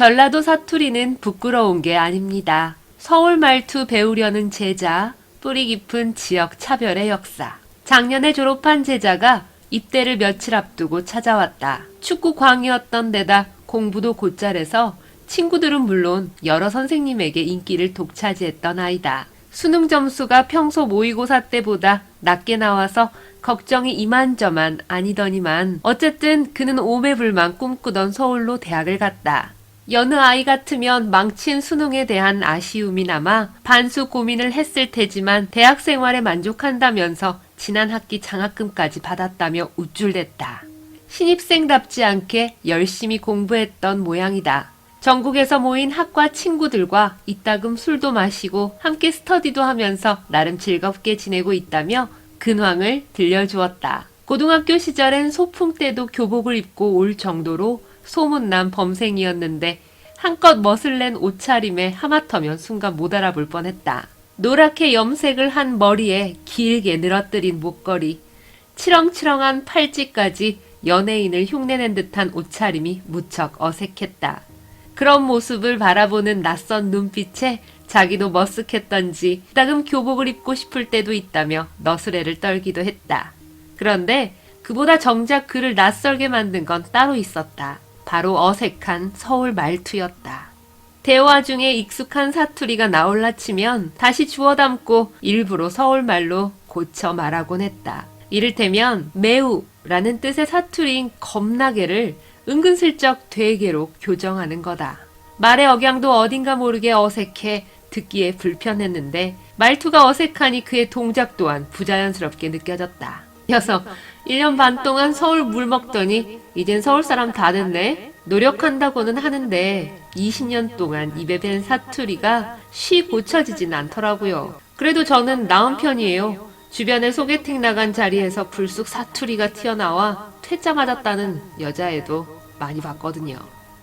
전라도 사투리는 부끄러운 게 아닙니다. 서울 말투 배우려는 제자, 뿌리 깊은 지역 차별의 역사. 작년에 졸업한 제자가 입대를 며칠 앞두고 찾아왔다. 축구 광이었던 데다 공부도 곧잘해서 친구들은 물론 여러 선생님에게 인기를 독차지했던 아이다. 수능 점수가 평소 모의고사 때보다 낮게 나와서 걱정이 이만저만 아니더니만 어쨌든 그는 오매불만 꿈꾸던 서울로 대학을 갔다. 여느 아이 같으면 망친 수능에 대한 아쉬움이 남아 반수 고민을 했을 테지만 대학 생활에 만족한다면서 지난 학기 장학금까지 받았다며 우쭐댔다. 신입생답지 않게 열심히 공부했던 모양이다. 전국에서 모인 학과 친구들과 이따금 술도 마시고 함께 스터디도 하면서 나름 즐겁게 지내고 있다며 근황을 들려주었다. 고등학교 시절엔 소풍 때도 교복을 입고 올 정도로 소문난 범생이었는데 한껏 멋을 낸 옷차림에 하마터면 순간 못 알아볼 뻔했다. 노랗게 염색을 한 머리에 길게 늘어뜨린 목걸이, 치렁치렁한 팔찌까지 연예인을 흉내낸 듯한 옷차림이 무척 어색했다. 그런 모습을 바라보는 낯선 눈빛에 자기도 머쓱했던지 이따금 교복을 입고 싶을 때도 있다며 너스레를 떨기도 했다. 그런데 그보다 정작 그를 낯설게 만든 건 따로 있었다. 바로 어색한 서울 말투였다. 대화 중에 익숙한 사투리가 나올라 치면 다시 주워 담고 일부러 서울말로 고쳐 말하곤 했다. 이를테면 매우 라는 뜻의 사투리인 겁나게를 은근슬쩍 되게로 교정하는 거다. 말의 억양도 어딘가 모르게 어색해 듣기에 불편했는데 말투가 어색하니 그의 동작 또한 부자연스럽게 느껴졌다. 녀석 1년 반 동안 서울 물 먹더니 이젠 서울 사람 다 됐네. 노력한다고는 하는데 20년 동안 입에 밴 사투리가 쉬 고쳐지진 않더라고요. 그래도 저는 나은 편이에요. 주변에 소개팅 나간 자리에서 불쑥 사투리가 튀어나와 퇴짜 맞았다는 여자애도 많이 봤거든요.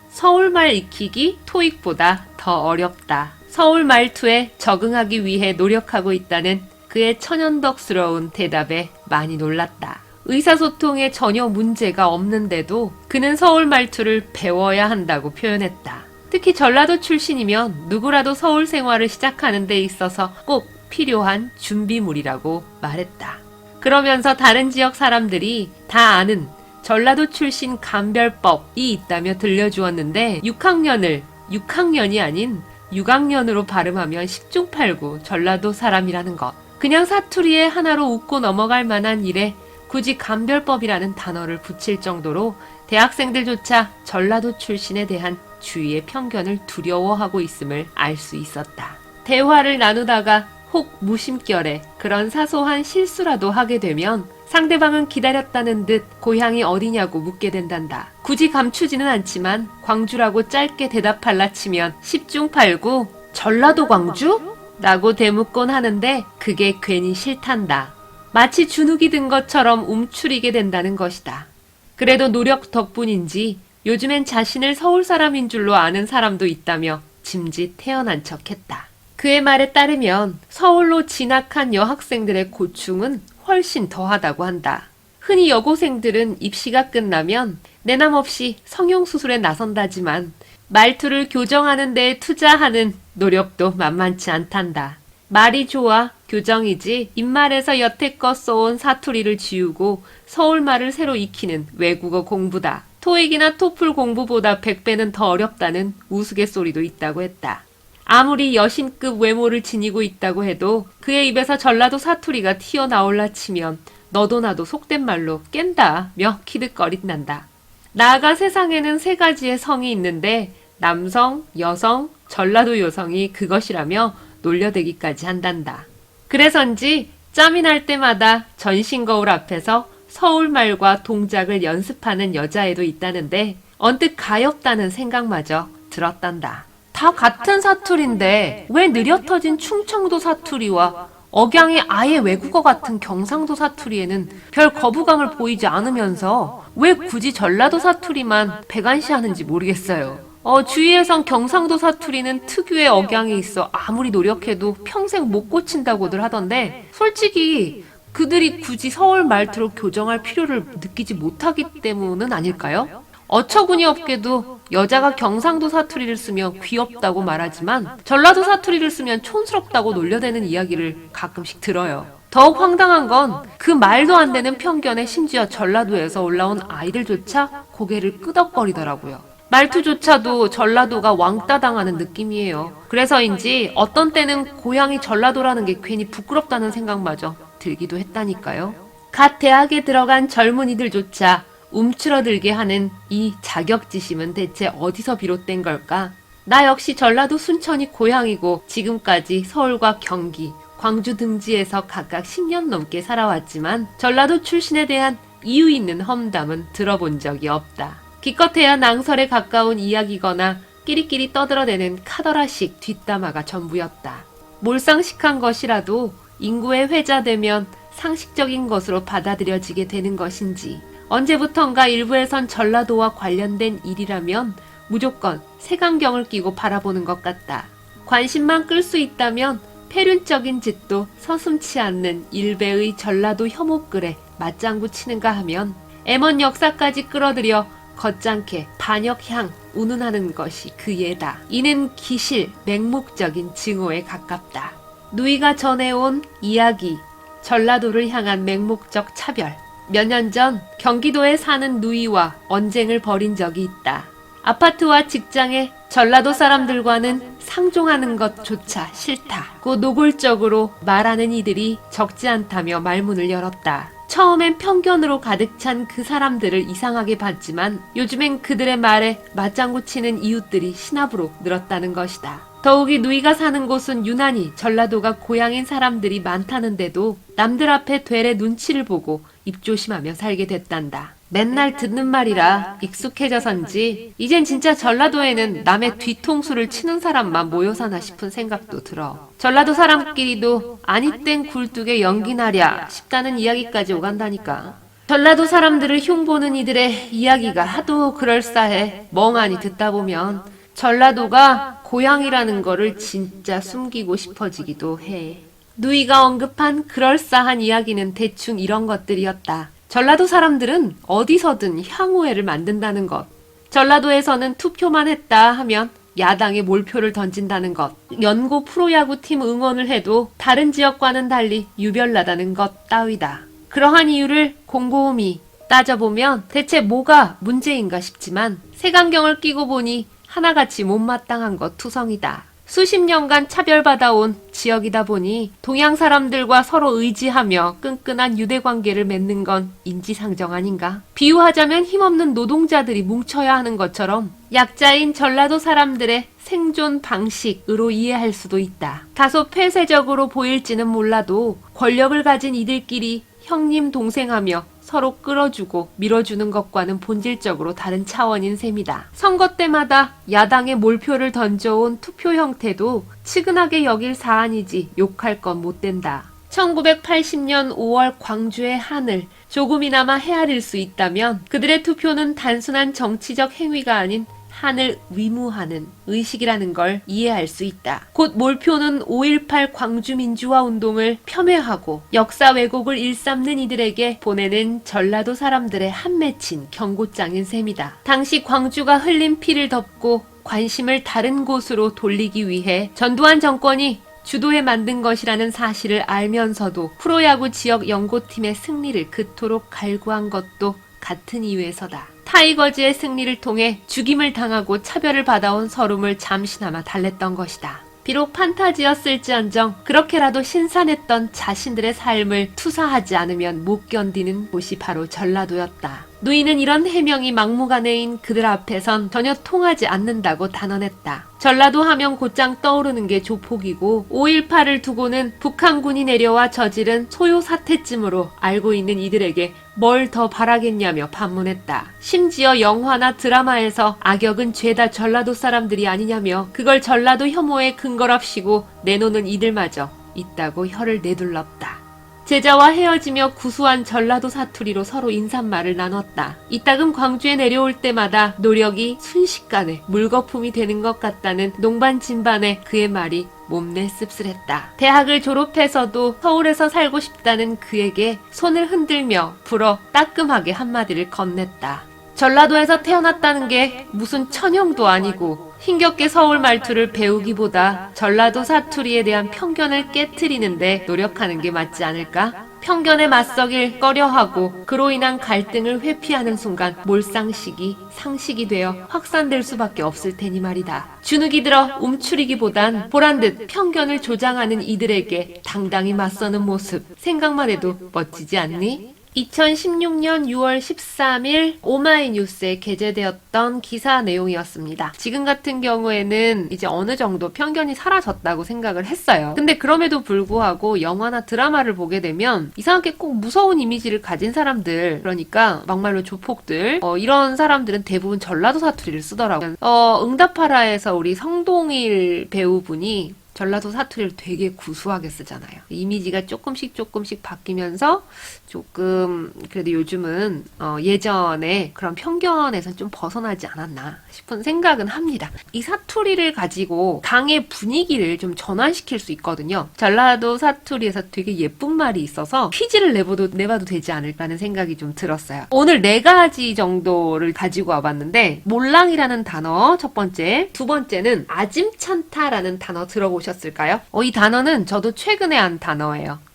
서울말 익히기 토익보다 더 어렵다. 서울 말투에 적응하기 위해 노력하고 있다는 그의 천연덕스러운 대답에 많이 놀랐다. 의사소통에 전혀 문제가 없는데도 그는 서울 말투를 배워야 한다고 표현했다. 특히 전라도 출신이면 누구라도 서울 생활을 시작하는 데 있어서 꼭 필요한 준비물이라고 말했다. 그러면서 다른 지역 사람들이 다 아는 전라도 출신 감별법이 있다며 들려주었는데 6학년이 아닌 6학년으로 발음하면 십중팔구 전라도 사람이라는 것. 그냥 사투리에 하나로 웃고 넘어갈 만한 일에 굳이 감별법이라는 단어를 붙일 정도로 대학생들조차 전라도 출신에 대한 주위의 편견을 두려워하고 있음을 알 수 있었다. 대화를 나누다가 혹 무심결에 그런 사소한 실수라도 하게 되면 상대방은 기다렸다는 듯 고향이 어디냐고 묻게 된단다. 굳이 감추지는 않지만 광주라고 짧게 대답할라 치면 십중팔구 전라도 광주? 라고 대묻곤 하는데 그게 괜히 싫단다. 마치 주눅이 든 것처럼 움츠리게 된다는 것이다. 그래도 노력 덕분인지 요즘엔 자신을 서울 사람인 줄로 아는 사람도 있다며 짐짓 태어난 척했다. 그의 말에 따르면 서울로 진학한 여학생들의 고충은 훨씬 더하다고 한다. 흔히 여고생들은 입시가 끝나면 내남없이 성형수술에 나선다지만 말투를 교정하는 데에 투자하는 노력도 만만치 않단다. 말이 좋아 교정이지 입말에서 여태껏 써온 사투리를 지우고 서울말을 새로 익히는 외국어 공부다. 토익이나 토플 공부보다 100배는 더 어렵다는 우스갯소리도 있다고 했다. 아무리 여신급 외모를 지니고 있다고 해도 그의 입에서 전라도 사투리가 튀어나올라 치면 너도 나도 속된 말로 깬다며 키득거린단다. 나아가 세상에는 3가지의 성이 있는데 남성, 여성, 전라도 여성이 그것이라며 놀려대기까지 한단다. 그래서인지 짬이 날 때마다 전신 거울 앞에서 서울말과 동작을 연습하는 여자애도 있다는데 언뜻 가엾다는 생각마저 들었단다. 다 같은 사투리인데 왜 느려 터진 충청도 사투리와 억양이 아예 외국어 같은 경상도 사투리에는 별 거부감을 보이지 않으면서 왜 굳이 전라도 사투리만 배관시하는지 모르겠어요. 주위에선 경상도 사투리는 특유의 억양이 있어 아무리 노력해도 평생 못 고친다고들 하던데 솔직히 그들이 굳이 서울 말투로 교정할 필요를 느끼지 못하기 때문은 아닐까요? 어처구니 없게도 여자가 경상도 사투리를 쓰면 귀엽다고 말하지만 전라도 사투리를 쓰면 촌스럽다고 놀려대는 이야기를 가끔씩 들어요. 더욱 황당한 건 그 말도 안 되는 편견에 심지어 전라도에서 올라온 아이들조차 고개를 끄덕거리더라고요. 말투조차도 전라도가 왕따 당하는 느낌이에요. 그래서인지 어떤 때는 고향이 전라도라는 게 괜히 부끄럽다는 생각마저 들기도 했다니까요. 갓 대학에 들어간 젊은이들조차 움츠러들게 하는 이 자격지심은 대체 어디서 비롯된 걸까? 나 역시 전라도 순천이 고향이고 지금까지 서울과 경기, 광주 등지에서 각각 10년 넘게 살아왔지만 전라도 출신에 대한 이유 있는 험담은 들어본 적이 없다. 기껏해야 낭설에 가까운 이야기거나 끼리끼리 떠들어대는 카더라식 뒷담화가 전부였다. 몰상식한 것이라도 인구에 회자되면 상식적인 것으로 받아들여지게 되는 것인지 언제부턴가 일부에선 전라도와 관련된 일이라면 무조건 색안경을 끼고 바라보는 것 같다. 관심만 끌 수 있다면 폐륜적인 짓도 서슴치 않는 일베의 전라도 혐오글에 맞장구 치는가 하면 M1 역사까지 끌어들여 거짱케 반역향 운운하는 것이 그 예다. 이는 기실, 맹목적인 증오에 가깝다. 누이가 전해온 이야기, 전라도를 향한 맹목적 차별. 몇 년 전 경기도에 사는 누이와 언쟁을 벌인 적이 있다. 아파트와 직장에 전라도 사람들과는 상종하는 것조차 싫다고 노골적으로 말하는 이들이 적지 않다며 말문을 열었다. 처음엔 편견으로 가득 찬 그 사람들을 이상하게 봤지만 요즘엔 그들의 말에 맞장구 치는 이웃들이 신압으로 늘었다는 것이다. 더욱이 누이가 사는 곳은 유난히 전라도가 고향인 사람들이 많다는데도 남들 앞에 되레 눈치를 보고 입조심하며 살게 됐단다. 맨날 듣는 말이라 익숙해져선지 이젠 진짜 전라도에는 남의 뒤통수를 치는 사람만 모여 사나 싶은 생각도 들어. 전라도 사람끼리도 아니 땐 굴뚝에 연기나랴 싶다는 이야기까지 오간다니까. 전라도 사람들을 흉보는 이들의 이야기가 하도 그럴싸해 멍하니 듣다 보면 전라도가 고향이라는 거를 진짜 숨기고 싶어지기도 해. 누이가 언급한 그럴싸한 이야기는 대충 이런 것들이었다. 전라도 사람들은 어디서든 향후회를 만든다는 것. 전라도에서는 투표만 했다 하면 야당에 몰표를 던진다는 것. 연고 프로야구팀 응원을 해도 다른 지역과는 달리 유별나다는 것 따위다. 그러한 이유를 곰곰이 따져보면 대체 뭐가 문제인가 싶지만 색안경을 끼고 보니 하나같이 못마땅한 것 투성이다. 수십 년간 차별받아온 지역이다 보니 동양 사람들과 서로 의지하며 끈끈한 유대관계를 맺는 건 인지상정 아닌가? 비유하자면 힘없는 노동자들이 뭉쳐야 하는 것처럼 약자인 전라도 사람들의 생존 방식으로 이해할 수도 있다. 다소 폐쇄적으로 보일지는 몰라도 권력을 가진 이들끼리 형님 동생하며 서로 끌어주고 밀어주는 것과는 본질적으로 다른 차원인 셈이다. 선거 때마다 야당에 몰표를 던져온 투표 형태도 측은하게 여길 사안이지 욕할 건 못 된다. 1980년 5월 광주의 하늘, 조금이나마 헤아릴 수 있다면 그들의 투표는 단순한 정치적 행위가 아닌 한을 위무하는 의식이라는 걸 이해할 수 있다. 곧 몰표는 5.18 광주민주화운동을 폄훼하고 역사 왜곡을 일삼는 이들에게 보내는 전라도 사람들의 한 맺힌 경고장인 셈이다. 당시 광주가 흘린 피를 덮고 관심을 다른 곳으로 돌리기 위해 전두환 정권이 주도해 만든 것이라는 사실을 알면서도 프로야구 지역 연고팀의 승리를 그토록 갈구한 것도 같은 이유에서다. 타이거즈의 승리를 통해 죽임을 당하고 차별을 받아온 서름을 잠시나마 달랬던 것이다. 비록 판타지였을지언정 그렇게라도 신선했던 자신들의 삶을 투사하지 않으면 못 견디는 곳이 바로 전라도였다. 누이는 이런 해명이 막무가내인 그들 앞에선 전혀 통하지 않는다고 단언했다. 전라도 하면 곧장 떠오르는 게 조폭이고 5.18을 두고는 북한군이 내려와 저지른 소요 사태쯤으로 알고 있는 이들에게 뭘 더 바라겠냐며 반문했다. 심지어 영화나 드라마에서 악역은 죄다 전라도 사람들이 아니냐며 그걸 전라도 혐오의 근거랍시고 내놓는 이들마저 있다고 혀를 내둘렀다. 제자와 헤어지며 구수한 전라도 사투리로 서로 인사말을 나눴다. 이따금 광주에 내려올 때마다 노력이 순식간에 물거품이 되는 것 같다는 농반진반의 그의 말이 몸내 씁쓸했다. 대학을 졸업해서도 서울에서 살고 싶다는 그에게 손을 흔들며 불어 따끔하게 한마디를 건넸다. 전라도에서 태어났다는 게 무슨 천형도 아니고 힘겹게 서울 말투를 배우기보다 전라도 사투리에 대한 편견을 깨트리는데 노력하는 게 맞지 않을까? 편견에 맞서길 꺼려하고 그로 인한 갈등을 회피하는 순간 몰상식이 상식이 되어 확산될 수밖에 없을 테니 말이다. 주눅이 들어 움츠리기보단 보란듯 편견을 조장하는 이들에게 당당히 맞서는 모습 생각만 해도 멋지지 않니? 2016년 6월 13일 오마이뉴스에 게재되었던 기사 내용이었습니다. 지금 같은 경우에는 이제 어느 정도 편견이 사라졌다고 생각을 했어요. 근데 그럼에도 불구하고 영화나 드라마를 보게 되면 이상하게 꼭 무서운 이미지를 가진 사람들, 그러니까 막말로 조폭들, 이런 사람들은 대부분 전라도 사투리를 쓰더라고요. 응답하라에서 우리 성동일 배우분이 전라도 사투리를 되게 구수하게 쓰잖아요. 이미지가 조금씩 바뀌면서 조금 그래도 요즘은 예전에 그런 편견에서 좀 벗어나지 않았나 싶은 생각은 합니다. 이 사투리를 가지고 강의 분위기를 좀 전환시킬 수 있거든요. 전라도 사투리에서 되게 예쁜 말이 있어서 퀴즈를 내봐도 되지 않을까라는 생각이 좀 들었어요. 오늘 4가지 정도를 가지고 와봤는데 몰랑이라는 단어 첫 번째, 두 번째는 아짐찬타라는 단어 들어보셨을까요? 이 단어는 저도 최근에 한 단어예요.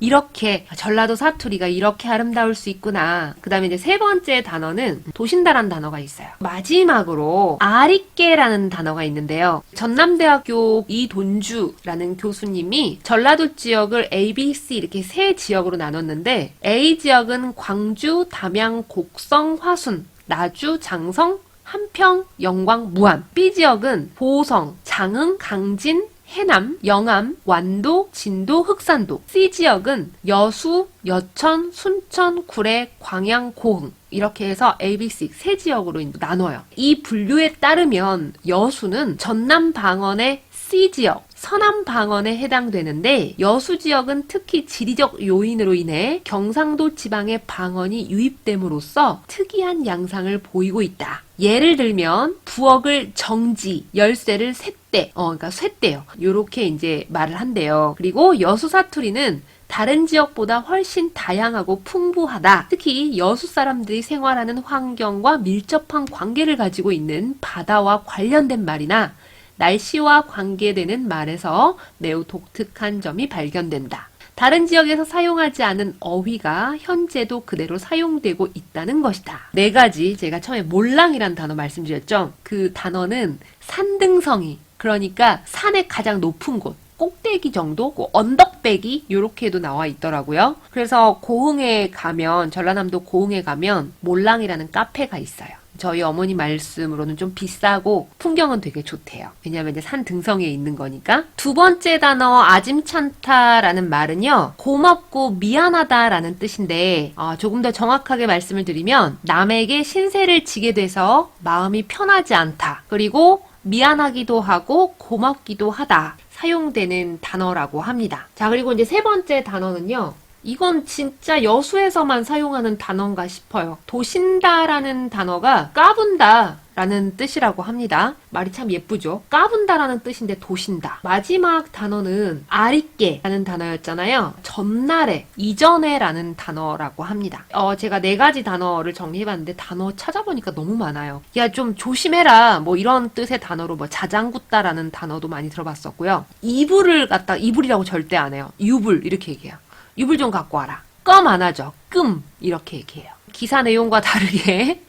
이렇게 전라도 사투리가 이렇게 아름다울 수 있구나. 그 다음에 이제 세 번째 단어는 도신다라는 단어가 있어요. 마지막으로 아리깨라는 단어가 있는데요. 전남대학교 이돈주라는 교수님이 전라도 지역을 A, B, C 이렇게 세 지역으로 나눴는데 A 지역은 광주, 담양, 곡성, 화순, 나주, 장성, 한평, 영광, 무안. B 지역은 보성, 장흥, 강진, 해남, 영암, 완도, 진도, 흑산도. C 지역은 여수, 여천, 순천, 구례, 광양, 고흥. 이렇게 해서 ABC 세 지역으로 나눠요. 이 분류에 따르면 여수는 전남 방언의 C 지역, 서남 방언에 해당되는데 여수 지역은 특히 지리적 요인으로 인해 경상도 지방의 방언이 유입됨으로써 특이한 양상을 보이고 있다. 예를 들면 부엌을 정지, 열쇠를 쇳대, 그러니까 쇳대요. 요렇게 이제 말을 한대요. 그리고 여수 사투리는 다른 지역보다 훨씬 다양하고 풍부하다. 특히 여수 사람들이 생활하는 환경과 밀접한 관계를 가지고 있는 바다와 관련된 말이나 날씨와 관계되는 말에서 매우 독특한 점이 발견된다. 다른 지역에서 사용하지 않은 어휘가 현재도 그대로 사용되고 있다는 것이다. 4가지 제가 처음에 몰랑이라는 단어 말씀드렸죠. 그 단어는 산등성이, 그러니까 산의 가장 높은 곳, 꼭대기 정도, 언덕배기 요렇게도 나와 있더라고요. 그래서 고흥에 가면, 전라남도 고흥에 가면 몰랑이라는 카페가 있어요. 저희 어머니 말씀으로는 좀 비싸고 풍경은 되게 좋대요. 왜냐하면 이제 산 등성이에 있는 거니까. 두 번째 단어 아짐찬타라는 말은요, 고맙고 미안하다라는 뜻인데 조금 더 정확하게 말씀을 드리면 남에게 신세를 지게 돼서 마음이 편하지 않다. 그리고 미안하기도 하고 고맙기도 하다. 사용되는 단어라고 합니다. 자, 그리고 이제 세 번째 단어는요. 이건 진짜 여수에서만 사용하는 단어인가 싶어요. 도신다라는 단어가 까분다 라는 뜻이라고 합니다. 말이 참 예쁘죠? 까분다라는 뜻인데 도신다. 마지막 단어는 아리깨 라는 단어였잖아요. 전날에, 이전에 라는 단어라고 합니다. 제가 4가지 단어를 정리해봤는데 단어 찾아보니까 너무 많아요. 야, 좀 조심해라. 뭐 이런 뜻의 단어로 자장굿다라는 단어도 많이 들어봤었고요. 이불이라고 절대 안 해요. 유불 이렇게 얘기해요. 유불 좀 갖고 와라. 껌 안 하죠. 끔 이렇게 얘기해요. 기사 내용과 다르게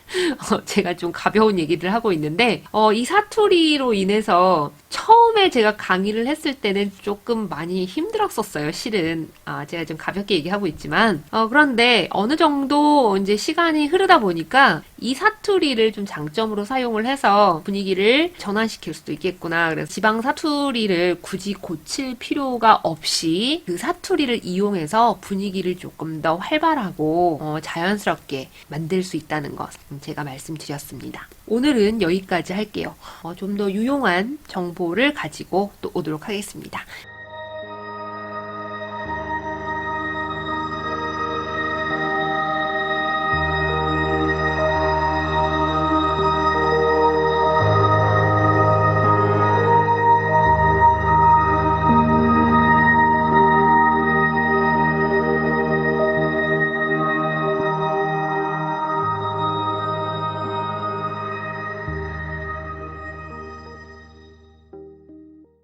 제가 좀 가벼운 얘기를 하고 있는데 이 사투리로 인해서 처음에 제가 강의를 했을 때는 조금 많이 힘들었었어요, 실은. 제가 좀 가볍게 얘기하고 있지만. 그런데 어느 정도 이제 시간이 흐르다 보니까 이 사투리를 좀 장점으로 사용을 해서 분위기를 전환시킬 수도 있겠구나. 그래서 지방 사투리를 굳이 고칠 필요가 없이 그 사투리를 이용해서 분위기를 조금 더 활발하고 자연스럽게 만들 수 있다는 것 제가 말씀드렸습니다. 오늘은 여기까지 할게요. 좀 더 유용한 정보를 가지고 또 오도록 하겠습니다.